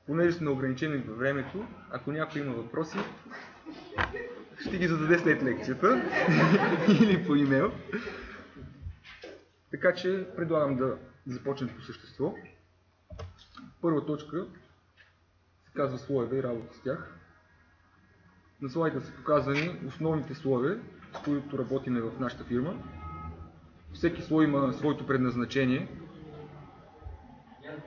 Понеже сме ограничени във времето, ако някой има въпроси, ще ги зададе след лекцията или по имейл. Така че предлагам да започнем по същество. Първа точка се казва слоеве и работа с тях. На слайда са показани основните слоеве, с които работиме в нашата фирма. Всеки слой има своето предназначение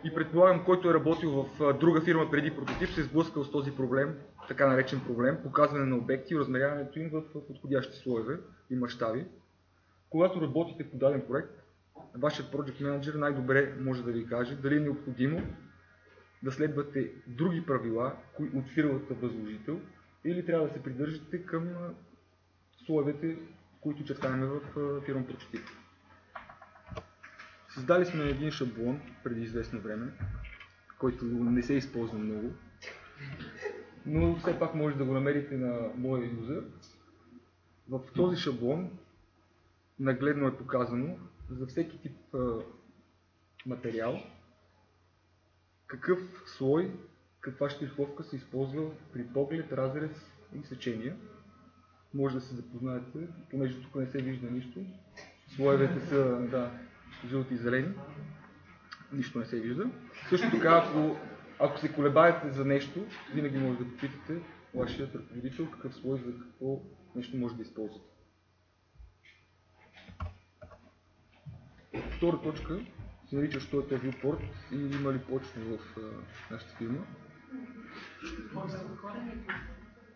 и предполагам, който е работил в друга фирма преди прототип, се е сблъскал с този проблем, така наречен проблем, показване на обекти и размеряването им в подходящи слоеве и мащаби. Когато работите по даден проект, вашият Project Manager най-добре може да ви каже дали е необходимо да следвате други правила от фирмата възложител или трябва да се придържате към слоевете, които чертаем в фирма прототип. Създали сме един шаблон преди известно време, който не се използва много, но все пак може да го намерите на моя юзер. В този шаблон нагледно е показано за всеки тип материал какъв слой, каква штриховка се използва при поглед, разрез и сечение. Може да се запознаете, понеже тук не се вижда нищо. Слоевете са жълти и зелени. Нищо не се вижда. Също така, ако се колебаете за нещо, винаги може да попитате вашият ръководител какъв слой за какво нещо може да използвате. Втора точка се нарича що е viewport и има ли почва в нашата фирма.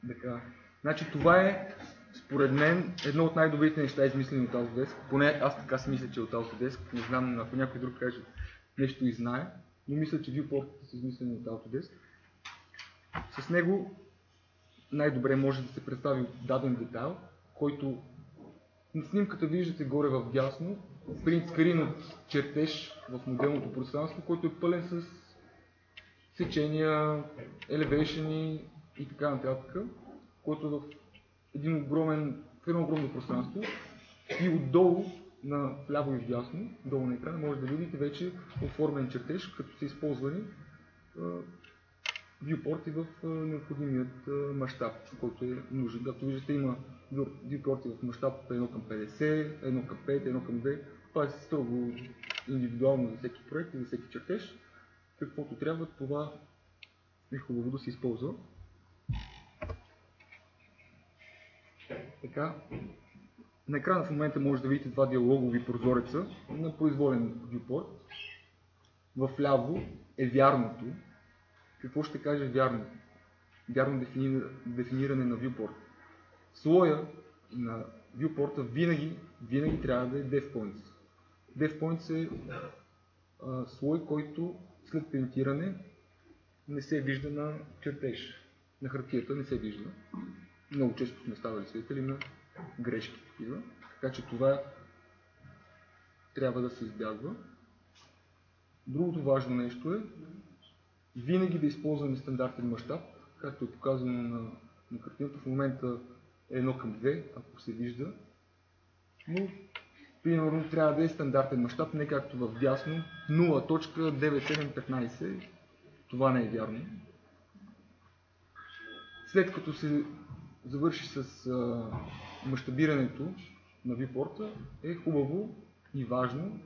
Така. Значи това е, според мен, едно от най-добрите неща, измислени от Autodesk. Поне аз така си мисля, че от Autodesk. Не знам, ако някой друг каже нещо и знае, но мисля, че viewport са измислени от Autodesk. С него най-добре може да се представи даден детайл, който на снимката виждате горе в дясно, принт скрин от чертеж в моделното пространство, който е пълен с сечения, елевейшени и така нататък, който е в едно огромно пространство и отдолу, вляво и вдясно, долу на екрана, може да видите вече оформен чертеж, като са използвани viewporti в необходимият мащаб, който е нужен. Както виждате, има viewporti в мащаб 1 към 50, 1 към 5, 1 към 2. Това е строго индивидуално за всеки проект и за всеки чертеж. Каквото трябва, това е хубаво да се използва. Така, на екрана в момента може да видите два диалогови прозореца на произволен viewport. Вляво е вярното. Какво ще каже вярно? Вярно дефиниране на viewport. Слоя на viewport винаги трябва да е DevPoints. DevPoints е слой, който след принтиране не се вижда на чертеж. На хартията не се вижда. Много често сме ставали свидетели на грешки такива. Така че това трябва да се избягва. Другото важно нещо е винаги да използваме стандартен мащаб, както е показано на картината. В момента е 1 към 2, ако се вижда. Но примерно трябва да е стандартен мащаб, не както в дясно 0.9715. Това не е вярно. След като се завърши с мащабирането на viewport, е хубаво и важно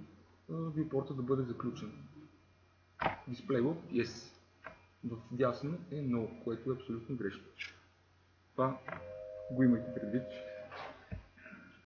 viewport да бъде заключен. DisplayLock Yes. В дясно е No, което е абсолютно грешно. Това го имайте предвид.